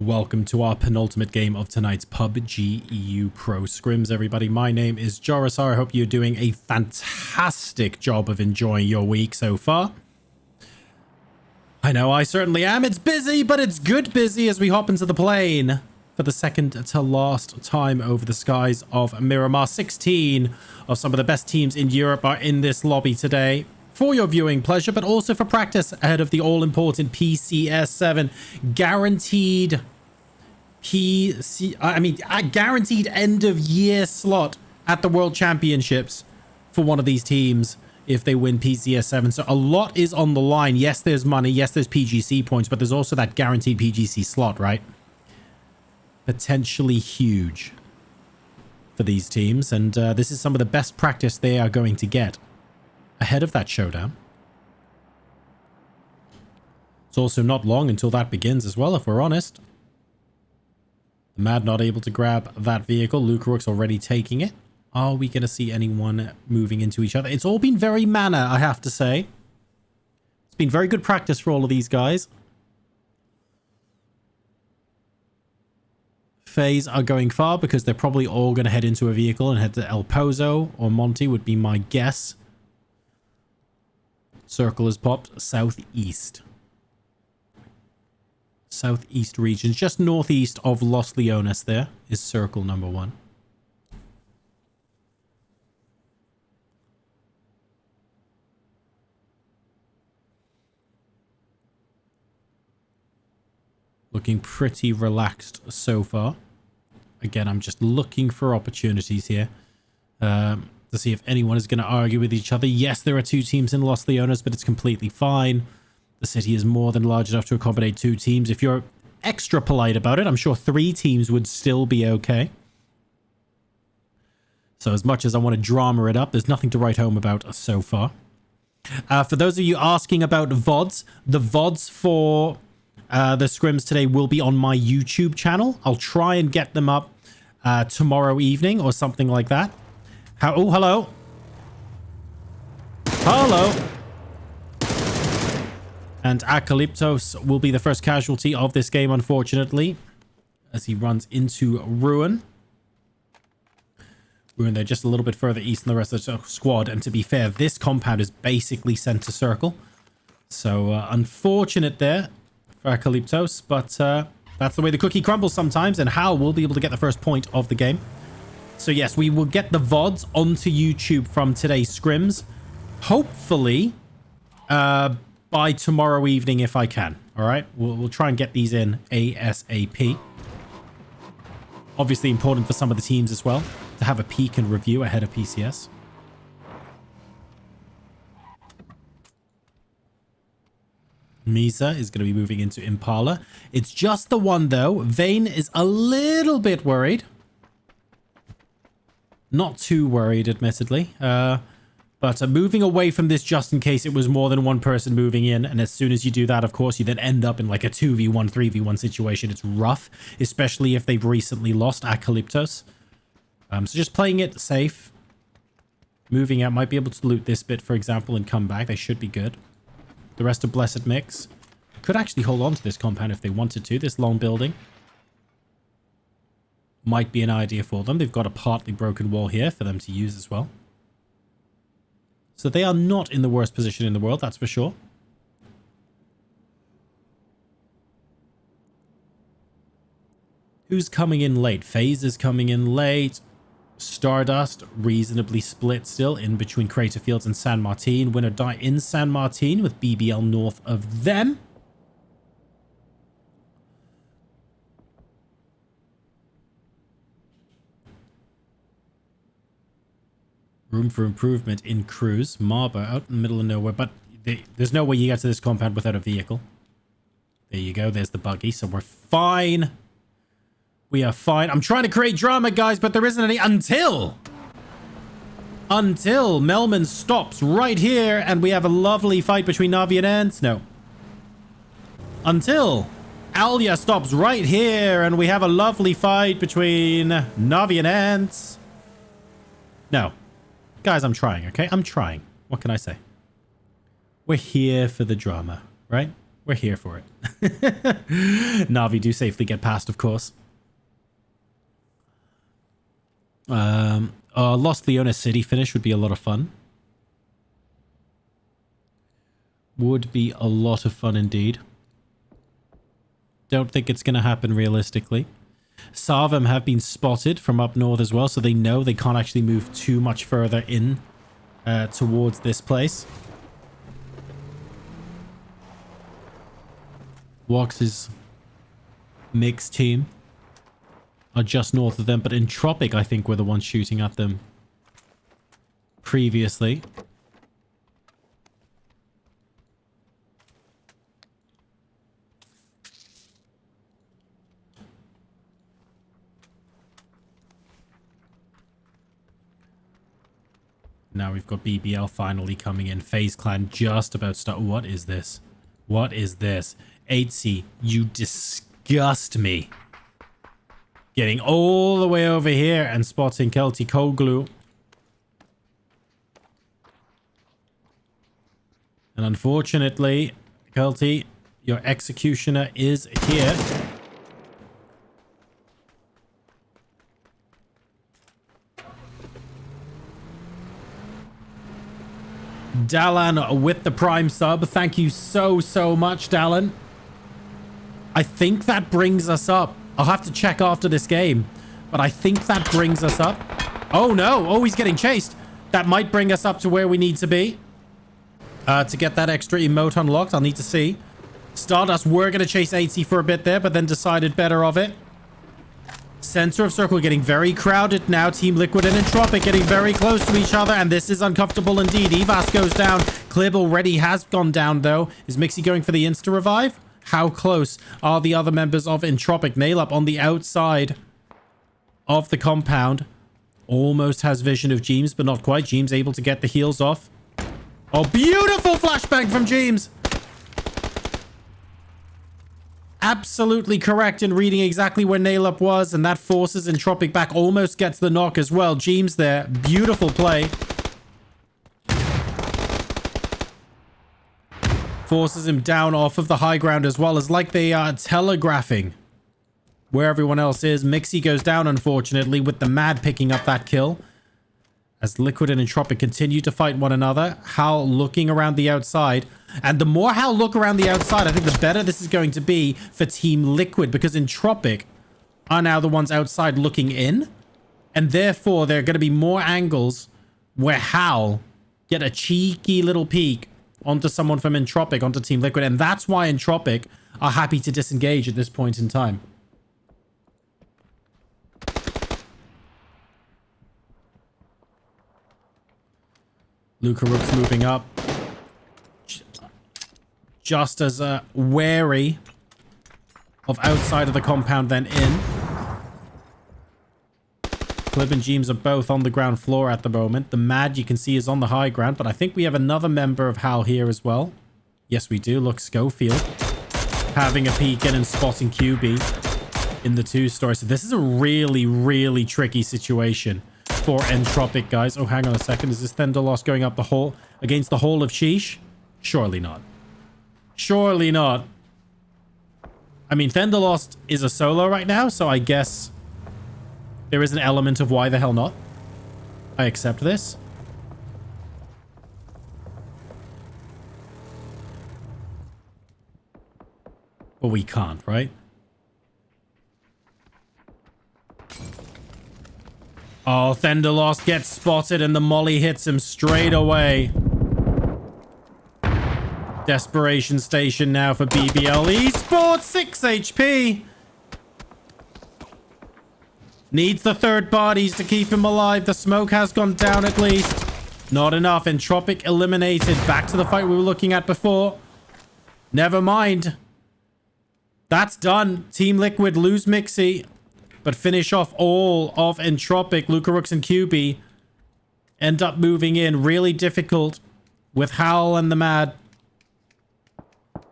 Welcome to our penultimate game of tonight's PUBG EU Pro Scrims, everybody. My name is Jorisar. I hope you're doing a fantastic job of enjoying your week so far. I know I certainly am. It's busy, but it's good busy as we hop into the plane for the second to last time over the skies of Miramar. 16 of some of the best teams in Europe are in this lobby today for your viewing pleasure, but also for practice ahead of the all-important PCS 7 guaranteed a guaranteed end-of-year slot at the World Championships for one of these teams if they win PCS 7. So a lot is on the line. Yes, there's money. Yes, there's PGC points, but there's also that guaranteed PGC slot, right? Potentially huge for these teams, and this is some of the best practice they are going to get ahead of that showdown. It's also not long until that begins as well, if we're honest. The Mad not able to grab that vehicle. Lukerook's already taking it. Are we going to see anyone moving into each other? It's all been very mana, I have to say. It's been very good practice for all of these guys. FaZe are going far because they're probably all going to head into a vehicle and head to El Pozo or Monty would be my guess. Circle is popped southeast. Southeast regions, just northeast of Los Leones there is circle number 1. Looking pretty relaxed so far. Again, I'm just looking for opportunities here to see if anyone is going to argue with each other. Yes, there are 2 teams in Los Leones, but it's completely fine. The city is more than large enough to accommodate 2 teams. If you're extra polite about it, I'm sure 3 teams would still be okay. So as much as I want to drama it up, there's nothing to write home about so far. For those of you asking about VODs, the VODs for the scrims today will be on my YouTube channel. I'll try and get them up tomorrow evening or something like that. Oh, hello. Hello. And Acalyptos will be the first casualty of this game, unfortunately, as he runs into Ruin. Ruin, they're just a little bit further east than the rest of the squad. And to be fair, this compound is basically center circle. So unfortunate there for Acalyptos, but that's the way the cookie crumbles sometimes. And HOWL will be able to get the first point of the game. So yes, we will get the VODs onto YouTube from today's scrims. Hopefully, by tomorrow evening if I can. All right, we'll try and get these in ASAP. Obviously important for some of the teams as well to have a peek and review ahead of PCS. Misa is going to be moving into Impala. It's just the one though. Vane is a little bit worried. Not too worried, admittedly. But moving away from this just in case it was more than one person moving in. And as soon as you do that, of course, you then end up in like a 2v1, 3v1 situation. It's rough, especially if they've recently lost Acalyptos. So just playing it safe. Moving out, might be able to loot this bit, for example, and come back. They should be good. The rest of Blessed Mix could actually hold on to this compound if they wanted to. This long building might be an idea for them. They've got a partly broken wall here for them to use as well. So they are not in the worst position in the world, that's for sure. Who's coming in late? FaZe is coming in late. Stardust, reasonably split still in between Crater Fields and San Martin. WinOrDie in San Martin with BBL north of them. Room for improvement in Cruise. Marba out in the middle of nowhere, but there's no way you get to this compound without a vehicle. There you go. There's the buggy. So we're fine. We are fine. I'm trying to create drama, guys, but there isn't any until Melman stops right here and we have a lovely fight between NaVi and ENCE. No. Until Alia stops right here and we have a lovely fight between NaVi and ENCE. No. Guys, I'm trying, okay? I'm trying. What can I say? We're here for the drama, right? We're here for it. NaVi do safely get past, of course. Lost Leona City finish would be a lot of fun. Would be a lot of fun indeed. Don't think it's going to happen realistically. Sarvem have been spotted from up north as well, so they know they can't actually move too much further in towards this place. Woxez mixed team are just north of them, but Entropiq, I think, were the ones shooting at them previously. Now we've got BBL finally coming in. FaZe Clan just about to start. What is this? What is this? ENCE, you disgust me. Getting all the way over here and spotting Kelty Koglu. And unfortunately, Kelty, your executioner is here. Dalan with the Prime sub. Thank you so much, Dalan. I think that brings us up. I'll have to check after this game, but I think that brings us up. Oh no. Oh, he's getting chased. That might bring us up to where we need to be. To get that extra emote unlocked, I'll need to see. Stardust were going to chase ENCE for a bit there, but then decided better of it. Center of circle getting very crowded now. Team Liquid and Entropiq getting very close to each other, and this is uncomfortable indeed. Evas goes down. Clib already has gone down, though. Is Mixie going for the insta-revive? How close are the other members of Entropiq? Nail up on the outside of the compound. Almost has vision of Jeems, but not quite. Jeems able to get the heals off. Oh, beautiful flashbang from Jeems. Absolutely correct in reading exactly where Nail Up was, and that forces Entropiq back. Almost gets the knock as well. Jeems there. Beautiful play. Forces him down off of the high ground as well, as like they are telegraphing where everyone else is. Mixie goes down, unfortunately, with the Mad picking up that kill. As Liquid and Entropiq continue to fight one another. HOWL looking around the outside. And the more HOWL look around the outside, I think the better this is going to be for Team Liquid, because Entropiq are now the ones outside looking in. And therefore, there are going to be more angles where HOWL get a cheeky little peek onto someone from Entropiq, onto Team Liquid. And that's why Entropiq are happy to disengage at this point in time. Lucarook's moving up. Just as wary of outside of the compound than in. Clib and Jeems are both on the ground floor at the moment. The Mad, you can see, is on the high ground, but I think we have another member of HOWL here as well. Yes, we do. Look, Schofield having a peek in and spotting QB in the two-story. So this is a really tricky situation for Entropiq, guys. Oh, hang on a second. Is this Thunderlost going up the hole against the whole of SHEESH? Surely not. Surely not. I mean, Thunderlost is a solo right now, so I guess there is an element of why the hell not. I accept this. But we can't, right? Oh, Thunderlost gets spotted and the molly hits him straight away. Desperation station now for BBL Esports. 6 HP. Needs the third parties to keep him alive. The smoke has gone down at least. Not enough. Entropiq eliminated. Back to the fight we were looking at before. Never mind. That's done. Team Liquid lose Mixie, but finish off all of Entropiq. Lucarooks and QB end up moving in. Really difficult with HOWL and the Mad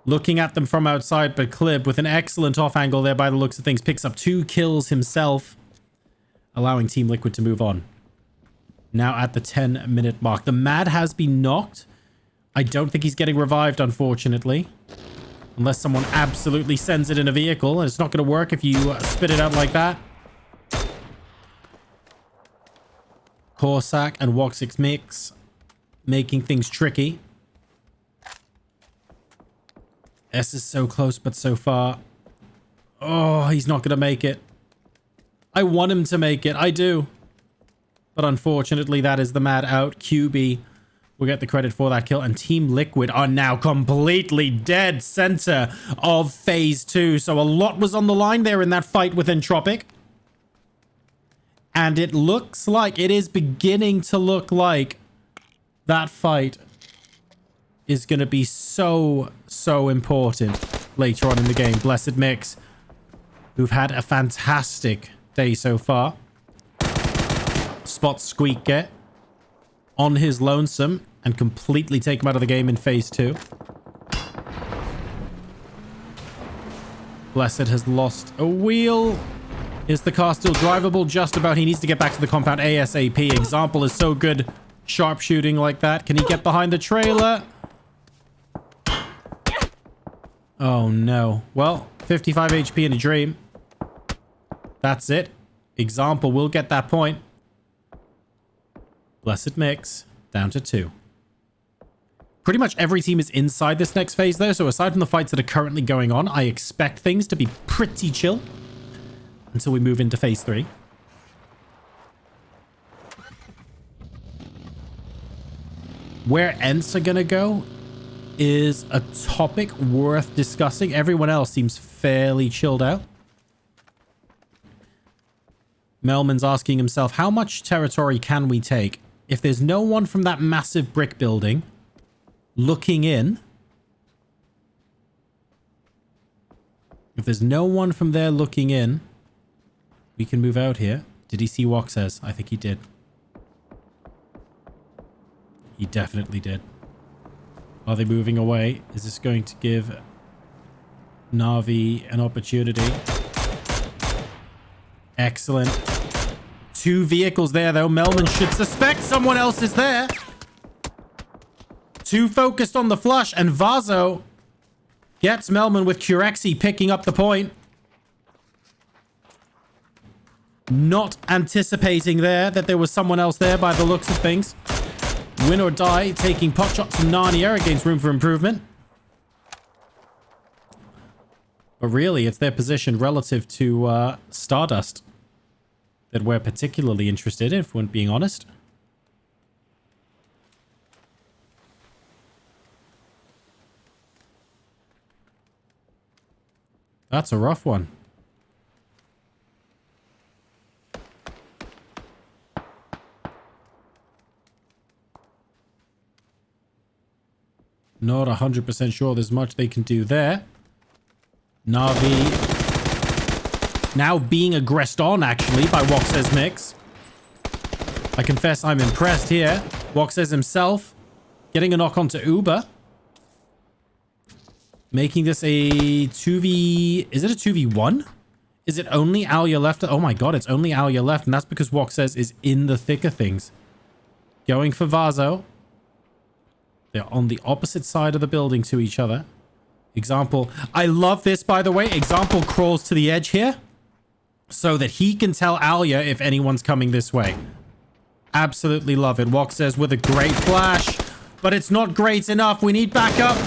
looking at them from outside, but Clib with an excellent off angle there by the looks of things picks up 2 kills himself, allowing Team Liquid to move on. Now at the 10-minute mark. The Mad has been knocked. I don't think he's getting revived, unfortunately. Unless someone absolutely sends it in a vehicle, and it's not going to work if you spit it out like that. Corsac and Woxez mix, making things tricky. S is so close, but so far. Oh, he's not going to make it. I want him to make it. I do. But unfortunately, that is the mad out. QB will get the credit for that kill. And Team Liquid are now completely dead center of Phase 2. So a lot was on the line there in that fight with Entropiq. And it looks like, it is beginning to look like that fight is going to be so important later on in the game. Blessed Mix, who've had a fantastic day so far. Spot Squeaker on his lonesome and completely take him out of the game in Phase 2. Blessed has lost a wheel. Is the car still drivable? Just about. He needs to get back to the compound ASAP. Example is so good sharpshooting like that. Can he get behind the trailer? Oh no. Well, 55 HP in a dream. That's it. Example will get that point. Blessed Mix down to 2. Pretty much every team is inside this next phase though, so aside from the fights that are currently going on, I expect things to be pretty chill until we move into Phase 3. Where ENCE are gonna go is a topic worth discussing. Everyone else seems fairly chilled out. Melman's asking himself, how much territory can we take? If there's no one from that massive brick building looking in, if there's no one from there looking in, we can move out here. Did he see Woxez? I think he did. He definitely did. Are they moving away? Is this going to give NaVi an opportunity? Excellent. 2 vehicles there, though. Melman should suspect someone else is there. 2 focused on the flush, and Vazo gets Melman with Curexi picking up the point. Not anticipating there that there was someone else there by the looks of things. WinOrDie taking pot shots from Narnia against room for improvement. But really, it's their position relative to Stardust that we're particularly interested in, if we're being honest. That's a rough one. Not 100% sure there's much they can do there. NaVi now being aggressed on, actually, by Woxez Mix. I confess I'm impressed here. Woxez himself getting a knock onto Uber. Making this a 2v... Is it a 2v1? Is it only Alia left? Oh my god, it's only Alia left. And that's because Woxez is in the thick of things. Going for Vazo. They're on the opposite side of the building to each other. Example. I love this, by the way. Example crawls to the edge here so that he can tell Alia if anyone's coming this way. Absolutely love it. Woxez with a great flash, but it's not great enough. We need backup.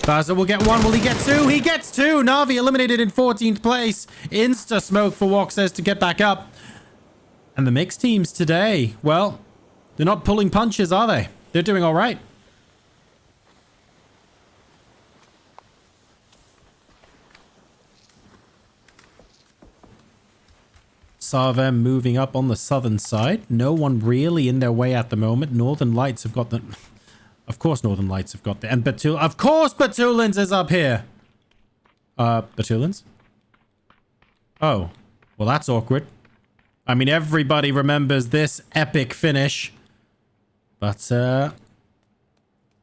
Vazo will get 1. Will he get 2? He gets 2. NaVi eliminated in 14th place. Insta smoke for Woxez to get back up. And the mixed teams today, well, they're not pulling punches, are they? They're doing all right. Sarvem moving up on the southern side. No one really in their way at the moment. Northern Lights have got the... Of course Northern Lights have got the... And Batul... Of course Batulins is up here! Batulins? Oh. Well, that's awkward. I mean, everybody remembers this epic finish. But,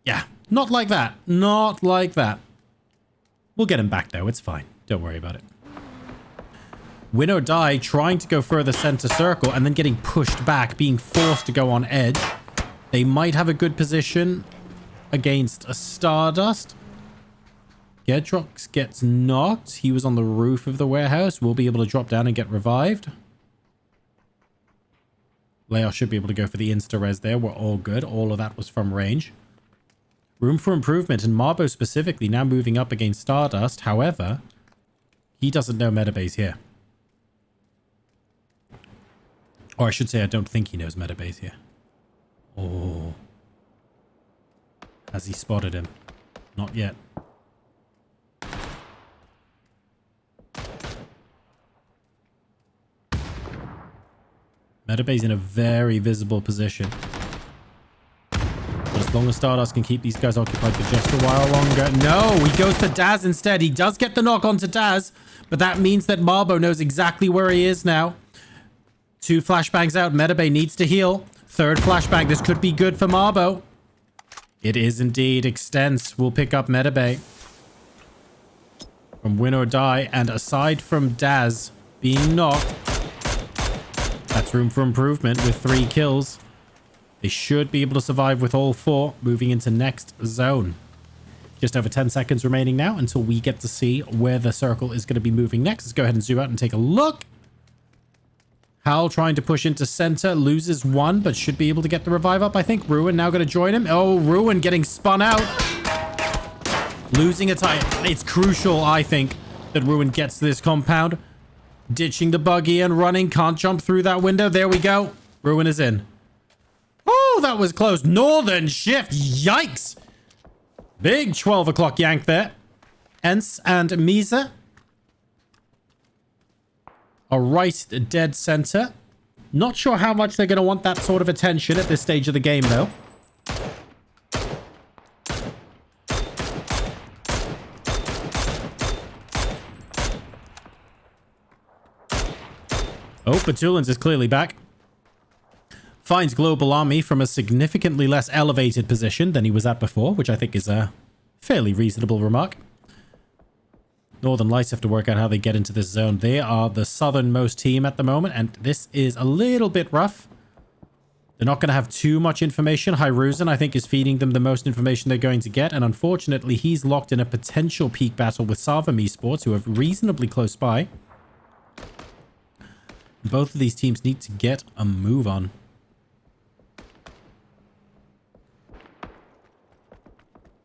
yeah. Not like that. Not like that. We'll get him back, though. It's fine. Don't worry about it. WinOrDie trying to go further center circle and then getting pushed back, being forced to go on edge. They might have a good position against a Stardust. Gedrox gets knocked. He was on the roof of the warehouse. We'll be able to drop down and get revived. Leo should be able to go for the insta-res there. We're all good. All of that was from range. Room for improvement, and Marbo specifically now moving up against Stardust. However, he doesn't know Metabase here. Or I should say, I don't think he knows Metabase here. Oh. Has he spotted him? Not yet. Metabase in a very visible position. But as long as Stardust can keep these guys occupied for just a while longer. No, he goes for Daz instead. He does get the knock onto Daz, but that means that Marbo knows exactly where he is now. 2 flashbangs out. Metabase needs to heal. 3rd flashbang. This could be good for Marbo. It is indeed. Extense will pick up Metabase from WinOrDie, and aside from Daz being knocked, that's room for improvement with 3 kills. They should be able to survive with all 4, moving into next zone. Just over 10 seconds remaining now until we get to see where the circle is going to be moving next. Let's go ahead and zoom out and take a look. HOWL trying to push into center, loses 1, but should be able to get the revive up, I think. Ruin now going to join him. Oh, Ruin getting spun out. Losing a tie. It's crucial, I think, that Ruin gets to this compound. Ditching the buggy and running. Can't jump through that window. There we go. Ruin is in. Oh, that was close. Northern Shift. Yikes. Big 12 o'clock yank there. ENCE and Misa are right dead center. Not sure how much they're going to want that sort of attention at this stage of the game, though. Oh, Batulans is clearly back. Finds Global Army from a significantly less elevated position than he was at before, which I think is a fairly reasonable remark. Northern Lights have to work out how they get into this zone. They are the southernmost team at the moment, and this is a little bit rough. They're not going to have too much information. Hyruzen, I think, is feeding them the most information they're going to get, and unfortunately, he's locked in a potential peak battle with Sarvem Esports, who are reasonably close by. Both of these teams need to get a move on.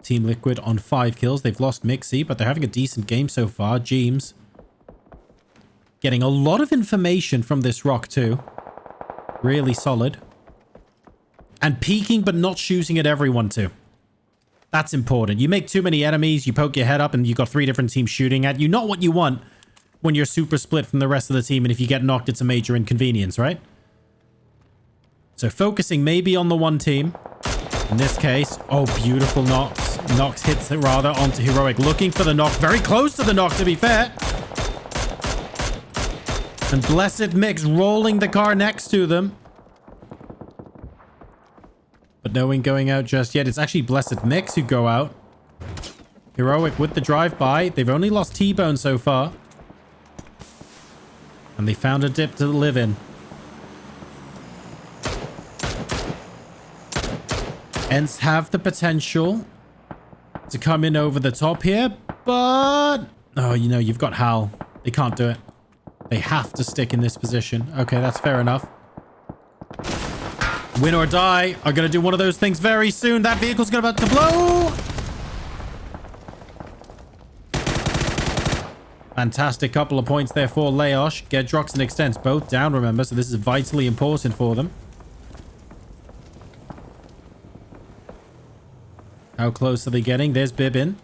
Team Liquid on 5 kills. They've lost Mixie, but they're having a decent game so far. James getting a lot of information from this rock too. Really solid. And peeking, but not shooting at everyone too. That's important. You make too many enemies, you poke your head up, and you've got 3 different teams shooting at you. Not what you want when you're super split from the rest of the team, and if you get knocked, it's a major inconvenience, right? So focusing maybe on the one team. In this case, oh, beautiful Nox. Nox hits it rather onto Heroic. Looking for the knock. Very close to the knock, to be fair. And Blessed Mix rolling the car next to them. But no one going out just yet. It's actually Blessed Mix who go out. Heroic with the drive-by. They've only lost T-Bone so far. And they found a dip to live in. ENCE have the potential to come in over the top here, but... Oh, you know, you've got HOWL. They can't do it. They have to stick in this position. Okay, that's fair enough. WinOrDie are going to do one of those things very soon. That vehicle's about to blow. Fantastic couple of points there for Leosh. Gedrox and Extents both down, remember, so this is vitally important for them. How close are they getting? There's Bibin.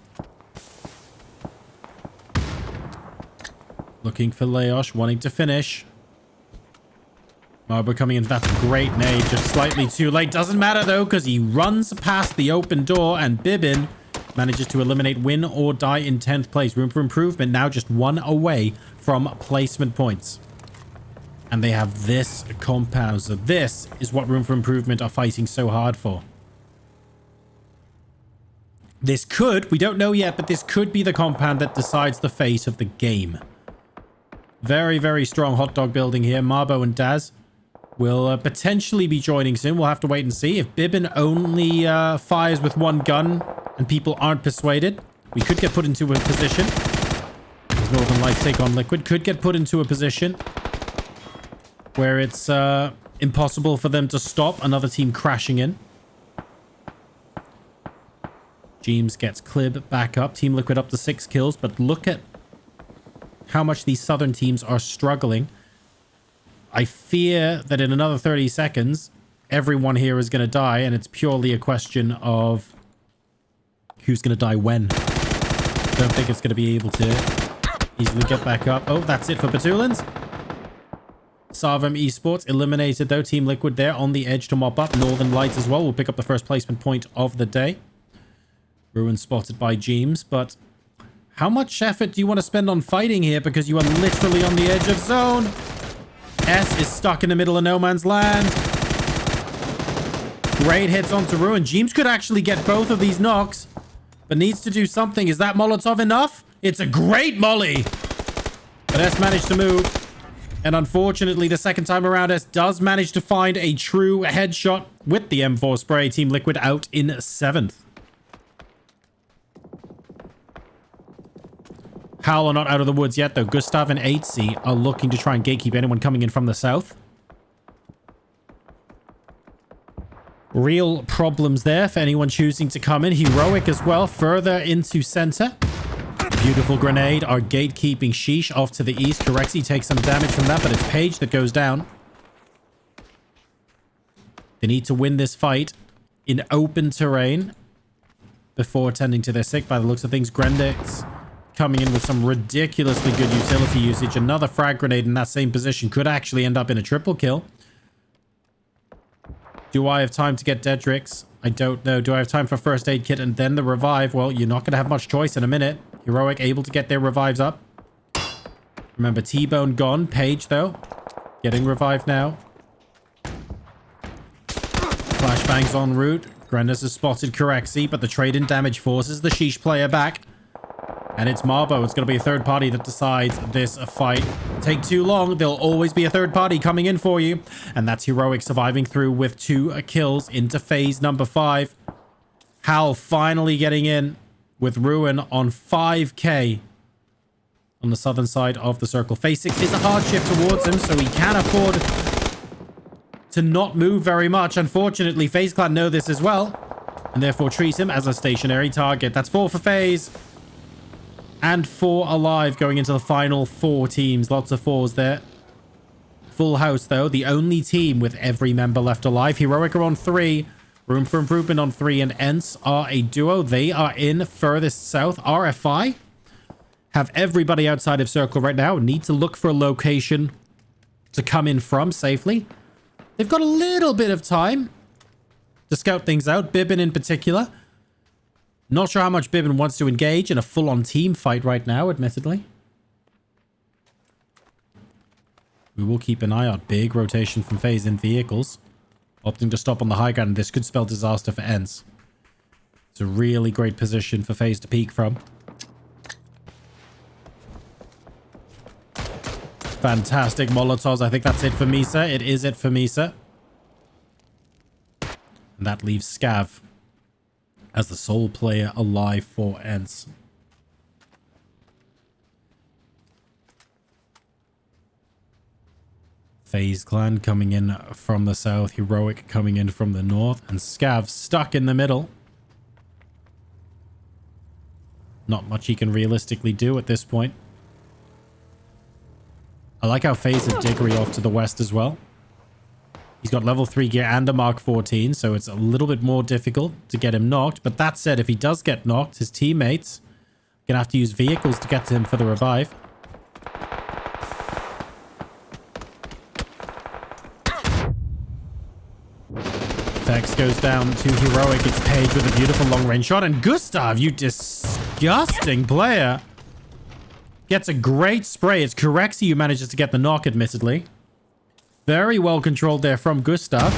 Looking for Leosh, wanting to finish. Marbo coming in. That's a great nade. Just slightly too late. Doesn't matter, though, because he runs past the open door, and Bibin manages to eliminate WinOrDie in 10th place. Room for improvement. Now just 1 away from placement points. And they have this compound. So this is what Room for Improvement are fighting so hard for. This could, we don't know yet, but this could be the compound that decides the fate of the game. Very, very strong hot dog building here. Marbo and Daz will potentially be joining soon. We'll have to wait and see. If Bibin only fires with 1 gun and people aren't persuaded, We could get put into a position. As Northern Lights take on Liquid. Could get put into a position where it's impossible for them to stop another team crashing in. James gets Clib back up. Team Liquid up to 6 kills. But look at how much these southern teams are struggling. I fear that in another 30 seconds, everyone here is going to die. And it's purely a question of who's going to die when. Don't think it's going to be able to easily get back up. Oh, that's it for Batulins. Sarvem Esports eliminated, though. Team Liquid there on the edge to mop up. Northern Lights as well will pick up the first placement point of the day. Ruin spotted by James, but how much effort do you want to spend on fighting here? Because you are literally on the edge of zone. S is stuck in the middle of no man's land. Great hits onto Ruin. James could actually get both of these knocks, but needs to do something. Is that Molotov enough? It's a great molly. But S managed to move. And unfortunately, the second time around, S does manage to find a true headshot with the M4 spray. Team Liquid out in 7th. HOWL are not out of the woods yet, though. Gustav and HC are looking to try and gatekeep anyone coming in from the south. Real problems there for anyone choosing to come in. Heroic as well, further into center. Beautiful grenade. Our gatekeeping SHEESH off to the east. Corexi takes some damage from that, but it's Page that goes down. They need to win this fight in open terrain before tending to their sick by the looks of things. Grendex coming in with some ridiculously good utility usage. Another frag grenade in that same position could actually end up in a triple kill. Do I have time to get Dedrix? I don't know. Do I have time for first aid kit and then the revive? Well, you're not going to have much choice in a minute. Heroic able to get their revives up. Remember, T-Bone gone. Page, though, getting revived now. Flashbangs en route. Grendes has spotted Corexi, but the trade-in damage forces the SHEESH player back. And it's Marbo. It's going to be a third party that decides this fight. Take too long. There'll always be a third party coming in for you. And that's Heroic surviving through with 2 kills into phase number 5. HOWL finally getting in with Ruin on 5k on the southern side of the circle. Phase 6 is a hardship towards him, so he can afford to not move very much. Unfortunately, FaZe Clan know this as well, and therefore treat him as a stationary target. That's 4 for FaZe. And 4 alive going into the final 4 teams. Lots of 4s there. Full house, though. The only team with every member left alive. Heroic are on 3. Room for Improvement on 3. And ENCE are a duo. They are in furthest south. RFI have everybody outside of circle right now. Need to look for a location to come in from safely. They've got a little bit of time to scout things out. Bibbin in particular. Not sure how much Bibbin wants to engage in a full-on team fight right now, admittedly. We will keep an eye out. Big rotation from FaZe in vehicles. Opting to stop on the high ground. This could spell disaster for ENCE. It's a really great position for FaZe to peek from. Fantastic Molotovs. I think that's it for Misa. It is it for Misa. And that leaves Scav as the sole player alive for ENCE. FaZe Clan coming in from the south. Heroic coming in from the north. And Scav stuck in the middle. Not much he can realistically do at this point. I like how FaZe had Diggory off to the west as well. He's got level 3 gear and a Mark 14, so it's a little bit more difficult to get him knocked. But that said, if he does get knocked, his teammates are going to have to use vehicles to get to him for the revive. Vex goes down to Heroic. It's Page with a beautiful long-range shot. And Gustav, you disgusting player, gets a great spray. It's Corexi who manages to get the knock, admittedly. Very well controlled there from Gustav,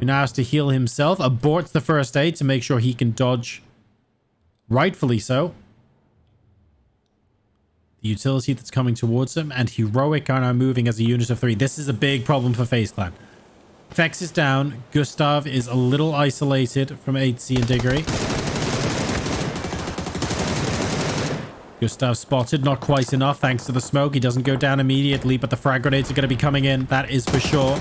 who now has to heal himself. Aborts the first aid to make sure he can dodge. Rightfully so. The utility that's coming towards him, and Heroic are now moving as a unit of 3. This is a big problem for FaZe Clan. Vex is down. Gustav is a little isolated from HC and Diggory. Gustav spotted, not quite enough thanks to the smoke. He doesn't go down immediately, but the frag grenades are going to be coming in. That is for sure.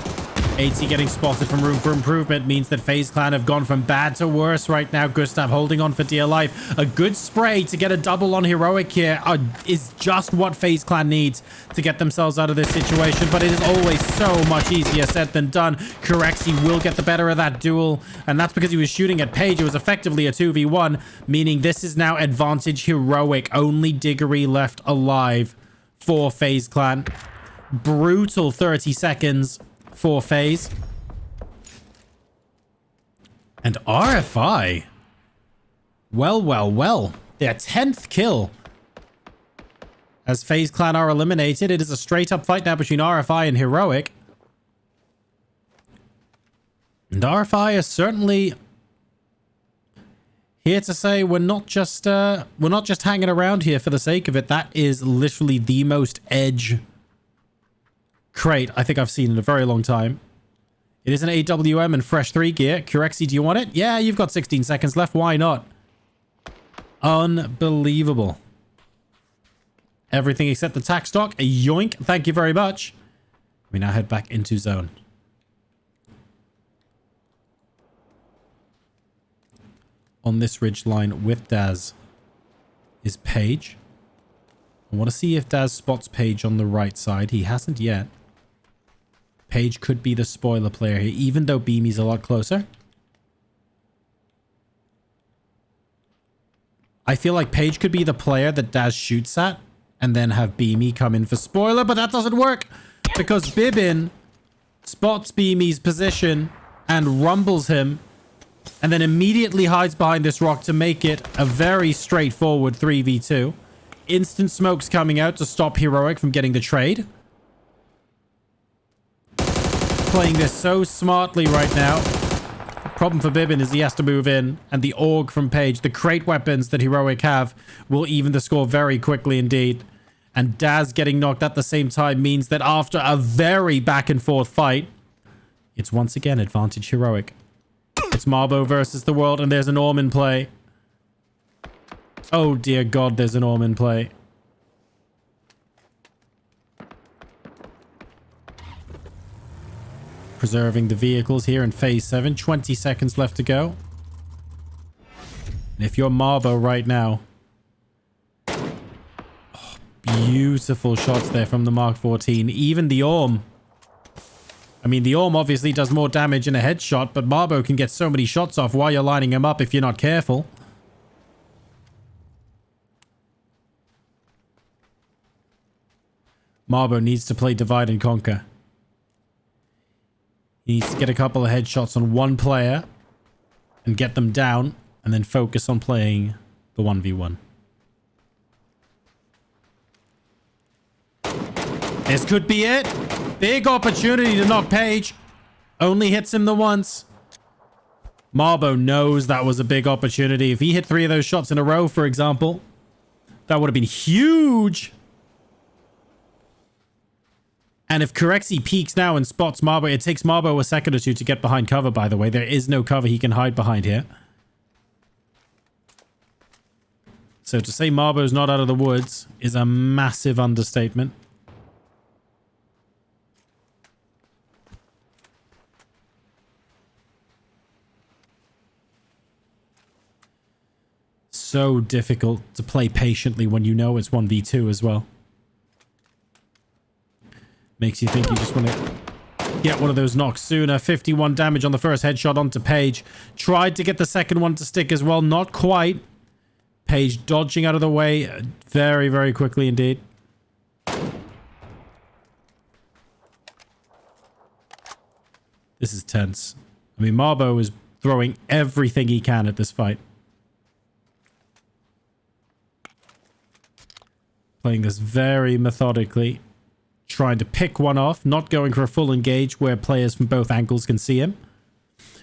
HOWL getting spotted from room for improvement means that FaZe Clan have gone from bad to worse right now. Gustav holding on for dear life. A good spray to get a double on Heroic here is just what FaZe Clan needs to get themselves out of this situation, but it is always so much easier said than done. Corexi will get the better of that duel, and that's because he was shooting at Page. It was effectively a 2v1, meaning this is now advantage Heroic. Only Diggory left alive for FaZe Clan. Brutal 30 seconds for FaZe. And RFI. Well. Their 10th kill. As FaZe Clan are eliminated, it is a straight up fight now between RFI and Heroic. And RFI is certainly here to say we're not just hanging around here for the sake of it. That is literally the most edge crate I think I've seen in a very long time. It is an AWM and fresh 3 gear. Corexi, do you want it? Yeah, you've got 16 seconds left. Why not? Unbelievable. Everything except the tac stock. A yoink. Thank you very much. We now head back into zone. On this ridge line with Daz is Page. I want to see if Daz spots Page on the right side. He hasn't yet. Page could be the spoiler player here, even though Beamy's a lot closer. I feel like Page could be the player that Daz shoots at and then have Beamy come in for spoiler, but that doesn't work because Bibin spots Beamy's position and rumbles him and then immediately hides behind this rock to make it a very straightforward 3v2. Instant smokes coming out to stop Heroic from getting the trade. Playing this so smartly right now. The problem for Bibin is he has to move in, and the AUG from Page, the crate weapons that Heroic have, will even the score very quickly indeed. And Daz getting knocked at the same time means that after a very back and forth fight, it's once again advantage Heroic. It's Marbo versus the world, and there's an Orm in play. Oh dear God, there's an Orm in play. Preserving the vehicles here in phase 7. 20 seconds left to go. And if you're Marbo right now... Oh, beautiful shots there from the Mark 14. Even the Orm. I mean, the Orm obviously does more damage in a headshot, but Marbo can get so many shots off while you're lining him up if you're not careful. Marbo needs to play Divide and Conquer. He needs to get a couple of headshots on one player and get them down and then focus on playing the 1v1. This could be it. Big opportunity to knock Page. Only hits him the once. Marbo knows that was a big opportunity. If he hit 3 of those shots in a row, for example, that would have been huge. And if Corexi peeks now and spots Marbo, it takes Marbo a second or two to get behind cover, by the way. There is no cover he can hide behind here. So to say Marbo's not out of the woods is a massive understatement. So difficult to play patiently when you know it's 1v2 as well. Makes you think you just want to get one of those knocks sooner. 51 damage on the first headshot onto Page. Tried to get the second one to stick as well. Not quite. Page dodging out of the way very, very quickly indeed. This is tense. I mean, Marbo is throwing everything he can at this fight. Playing this very methodically. Trying to pick one off, not going for a full engage where players from both angles can see him,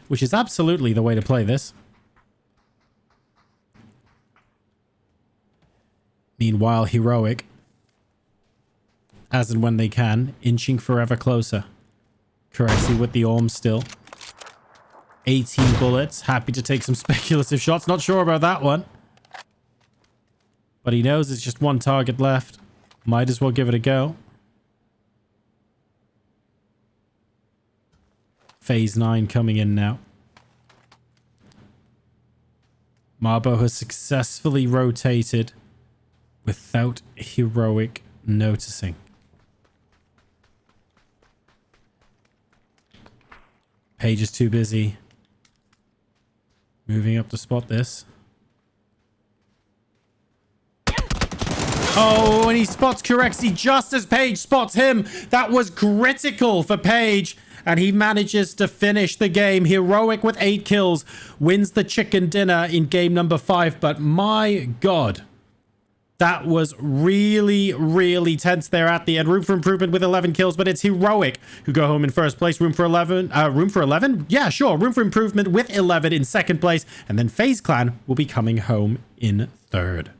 which is absolutely the way to play this. Meanwhile, Heroic, as and when they can, inching forever closer. Corexi with the Orm still. 18 bullets, happy to take some speculative shots. Not sure about that one. But he knows it's just one target left. Might as well give it a go. Phase 9 coming in now. Marbo has successfully rotated without Heroic noticing. Page is too busy moving up to spot this. Oh, and he spots Corexy just as Page spots him. That was critical for Page. And he manages to finish the game. Heroic with 8 kills wins the chicken dinner in game number 5. But my God, that was really, really tense there at the end. Room for improvement with 11 kills, but it's Heroic who go home in first place. Room for 11? Yeah, sure. Room for improvement with 11 in second place. And then FaZe Clan will be coming home in third.